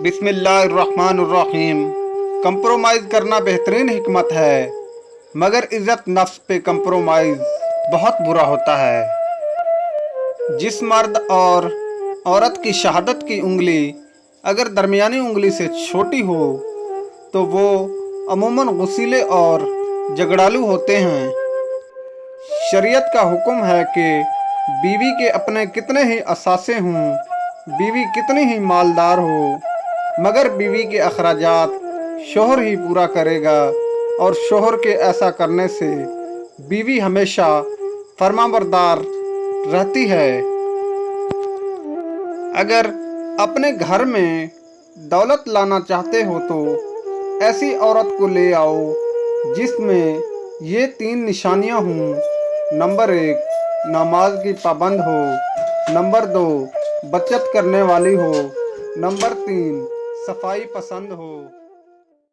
बिस्मिल्लाहिर्रहमानिर्रहीम। कंप्रोमाइज़ करना बेहतरीन हिकमत है, मगर इज़्ज़त नफ्स पे कंप्रोमाइज़ बहुत बुरा होता है। जिस मर्द और औरत की शहादत की उंगली अगर दरमियानी उंगली से छोटी हो तो वो अमूमन गुस्सीले और झगड़ालू होते हैं। शरीयत का हुक्म है कि बीवी के अपने कितने ही असासे हों, बीवी कितनी ही मालदार हो, मगर बीवी के अखराजात शोहर ही पूरा करेगा, और शोहर के ऐसा करने से बीवी हमेशा फरमाबरदार रहती है। अगर अपने घर में दौलत लाना चाहते हो तो ऐसी औरत को ले आओ जिसमें ये 3 निशानियां हों। नंबर 1, नमाज की पाबंद हो। नंबर 2, बचत करने वाली हो। नंबर 3, सफाई पसंद हो।